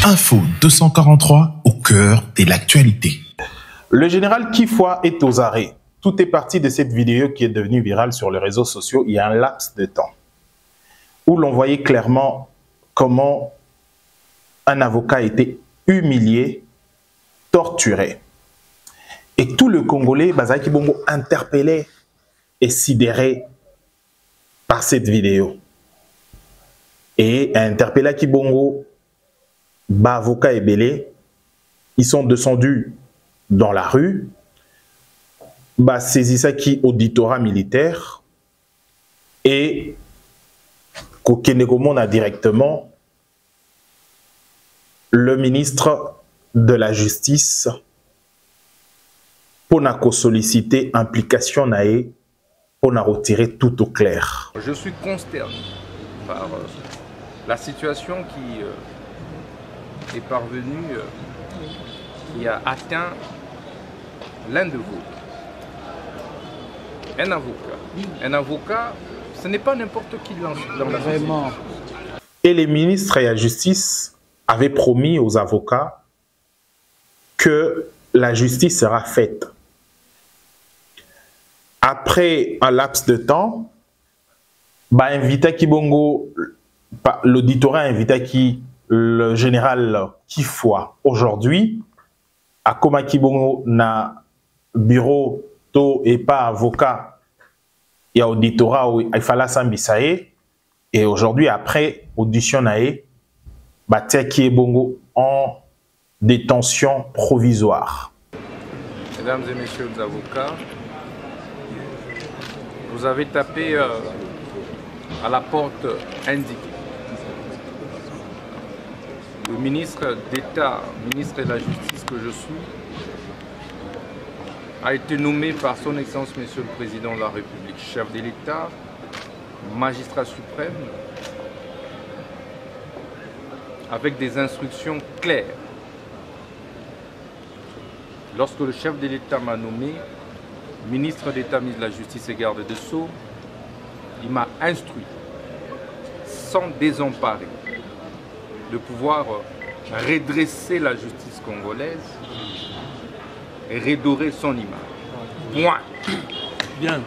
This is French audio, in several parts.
Info 243 au cœur de l'actualité. Le général Kifoua est aux arrêts. Tout est parti de cette vidéo qui est devenue virale sur les réseaux sociaux il y a un laps de temps, où l'on voyait clairement comment un avocat a été humilié, torturé. Et tout le Congolais, Bazaki Bongo, interpellé et sidéré par cette vidéo. Et interpellé Kibongo, avocat et belé, ils sont descendus dans la rue, saisissaki auditorat militaire et Kokenekomon a directement le ministre de la Justice pour solliciter implication nae pour retirer tout au clair. Je suis consterné par la situation qui est parvenue, qui a atteint l'un de vous. Un avocat. Un avocat, ce n'est pas n'importe qui dans la société. Et les ministres et la justice avaient promis aux avocats que la justice sera faite. Après un laps de temps, l'auditorat invita le général Kifoua aujourd'hui à Koma Kibongo na bureau to et pas avocat et auditorat il fallait s'ambisaye et aujourd'hui après audition nae Batia Kibongo en détention provisoire. Mesdames et messieurs les avocats, vous avez tapé à la porte indiquée. Le ministre d'État, ministre de la Justice que je suis, a été nommé par son Excellence Monsieur le Président de la République, chef de l'État, magistrat suprême, avec des instructions claires. Lorsque le chef de l'État m'a nommé ministre d'État, ministre de la Justice et garde des Sceaux, il m'a instruit, sans désemparer, de pouvoir redresser la justice congolaise et redorer son image. Point. Bien.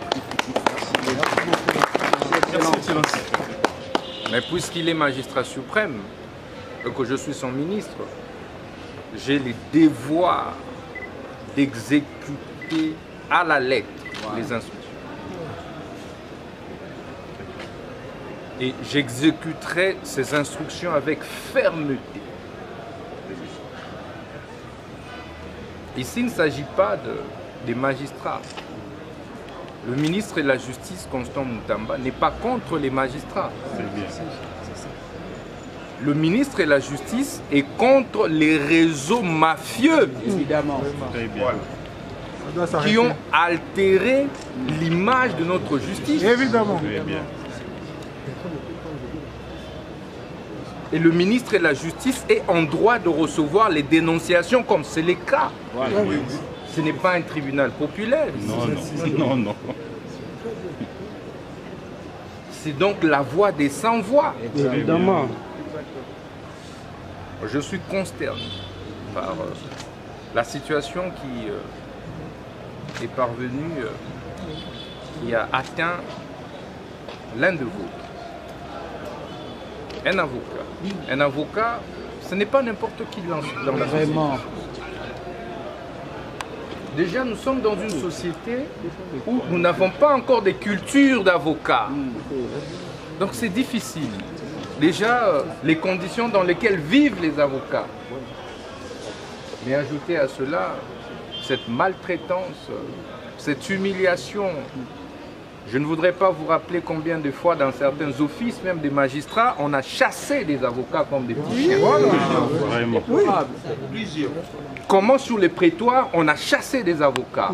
Mais puisqu'il est magistrat suprême et que je suis son ministre, j'ai le devoir d'exécuter à la lettre les instructions. Et j'exécuterai ces instructions avec fermeté. Ici, il ne s'agit pas des magistrats. Le ministre de la Justice, Constant Moutamba, n'est pas contre les magistrats. Le ministre de la Justice est contre les réseaux mafieux, évidemment, qui ont altéré l'image de notre justice. Évidemment. Et le ministre de la Justice est en droit de recevoir les dénonciations comme c'est le cas. Voilà. Ce n'est pas un tribunal populaire. Non. C'est donc la voix des sans-voix. Évidemment. Je suis consterné par la situation qui est parvenue, qui a atteint l'un de vous. Un avocat. Un avocat, ce n'est pas n'importe qui dans la société. Déjà, nous sommes dans une société où nous n'avons pas encore de culture d'avocat. Donc c'est difficile. Déjà, les conditions dans lesquelles vivent les avocats. Mais ajouter à cela cette maltraitance, cette humiliation. Je ne voudrais pas vous rappeler combien de fois dans certains offices, même des magistrats, on a chassé des avocats comme des petits chiens. Vraiment. Oui. Comment sur les prétoires, on a chassé des avocats.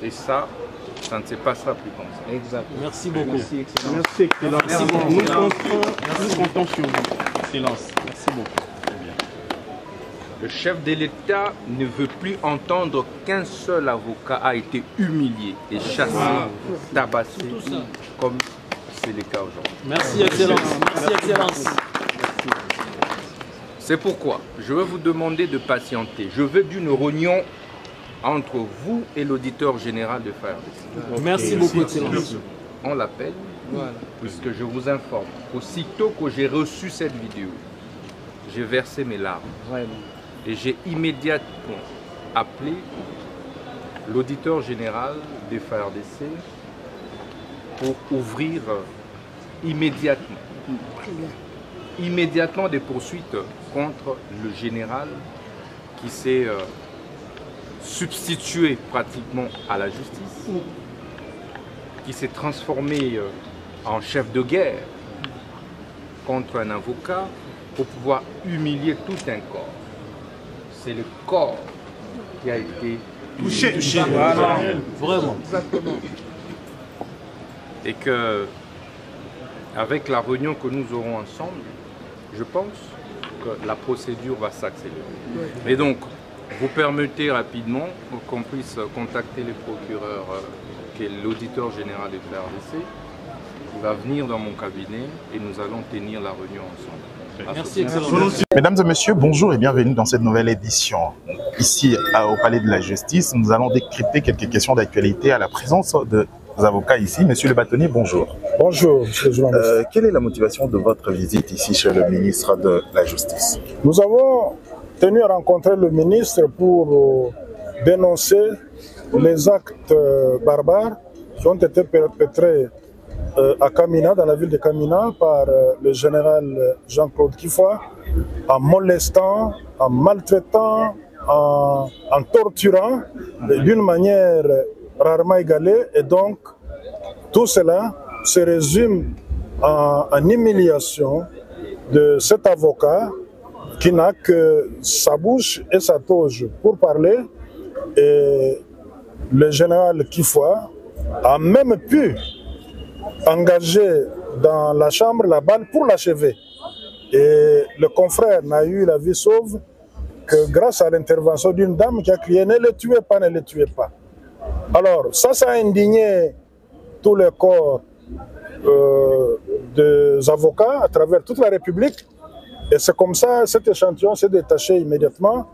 Et ça ne se passera plus comme ça. Exact. Merci beaucoup. Merci, Excellence. Merci, Excellence. Merci beaucoup. Nous comptons sur vous, Excellence. Merci beaucoup. Le chef de l'État ne veut plus entendre qu'un seul avocat a été humilié et chassé, tabassé, comme c'est le cas aujourd'hui. Merci, Excellence. Merci, Excellence. Merci. C'est pourquoi je vais vous demander de patienter. Je veux d'une réunion entre vous et l'auditeur général de FARDC. Merci beaucoup, Excellence. On l'appelle, puisque je vous informe, aussitôt que j'ai reçu cette vidéo, j'ai versé mes larmes. Et j'ai immédiatement appelé l'auditeur général des FARDC pour ouvrir immédiatement des poursuites contre le général qui s'est substitué pratiquement à la justice, qui s'est transformé en chef de guerre contre un avocat pour pouvoir humilier tout un corps. C'est le corps qui a été touché. Voilà. Vraiment. Exactement. Et que, avec la réunion que nous aurons ensemble, je pense que la procédure va s'accélérer. Mais donc, vous permettez rapidement qu'on puisse contacter le procureur, qui est l'auditeur général des FARDC. Il va venir dans mon cabinet et nous allons tenir la réunion ensemble. Merci, Excellence. Mesdames et messieurs, bonjour et bienvenue dans cette nouvelle édition. Ici, au Palais de la Justice, nous allons décrypter quelques questions d'actualité à la présence de nos avocats ici. Monsieur le bâtonnier, bonjour. Bonjour, monsieur le journaliste. Quelle est la motivation de votre visite ici chez le ministre de la Justice? Nous avons tenu à rencontrer le ministre pour dénoncer les actes barbares qui ont été perpétrés à Kamina, dans la ville de Kamina, par le général Jean-Claude Kifoa, en molestant, en maltraitant, en torturant d'une manière rarement égalée. Et donc, tout cela se résume en humiliation de cet avocat qui n'a que sa bouche et sa toge pour parler. Et le général Kifoa a même pu engager dans la chambre la balle pour l'achever. Et le confrère n'a eu la vie sauve que grâce à l'intervention d'une dame qui a crié « Ne le tuez pas, ne le tuez pas ». Alors, ça a indigné tous les corps des avocats à travers toute la République. Et c'est comme ça, cet échantillon s'est détaché immédiatement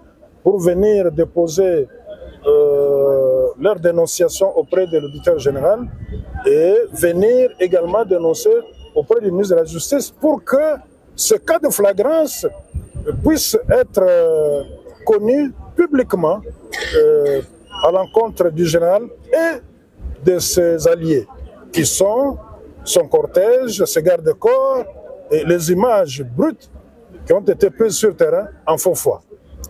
pour venir déposer leur dénonciation auprès de l'auditeur général et venir également dénoncer auprès du ministre de la Justice pour que ce cas de flagrance puisse être connu publiquement à l'encontre du général et de ses alliés, qui sont son cortège, ses gardes-corps et les images brutes qui ont été prises sur terrain en faux foi.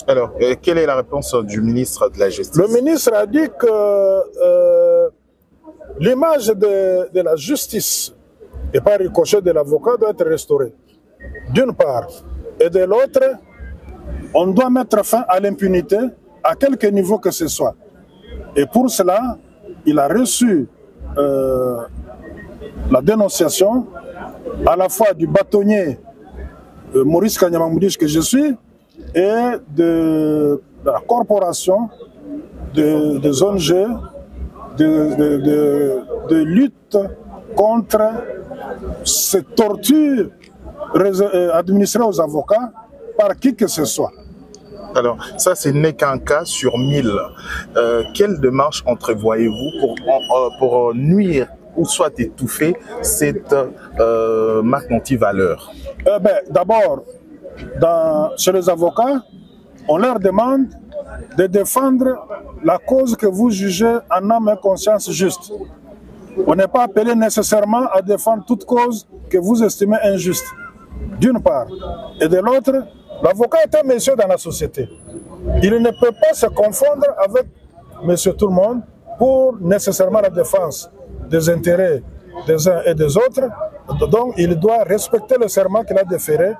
Alors, quelle est la réponse du ministre de la Justice? Le ministre a dit que l'image de la justice et par ricochet de l'avocat doit être restaurée, d'une part. Et de l'autre, on doit mettre fin à l'impunité à quelque niveau que ce soit. Et pour cela, il a reçu la dénonciation à la fois du bâtonnier Maurice Kanyamamoudiche que je suis et de la corporation des ONG de lutte contre ces tortures administrées aux avocats par qui que ce soit. Alors, ça, ce n'est qu'un cas sur 1000. Quelle démarche entrevoyez-vous pour nuire ou soit étouffer cette marque anti-valeur? D'abord, chez les avocats, on leur demande de défendre la cause que vous jugez en âme et conscience juste. On n'est pas appelé nécessairement à défendre toute cause que vous estimez injuste, d'une part. Et de l'autre, l'avocat est un monsieur dans la société. Il ne peut pas se confondre avec monsieur tout le monde pour nécessairement la défense des intérêts des uns et des autres. Donc, il doit respecter le serment qu'il a déféré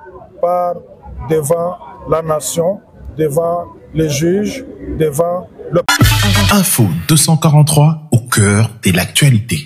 devant la nation, devant les juges, devant le... Info 243 au cœur de l'actualité.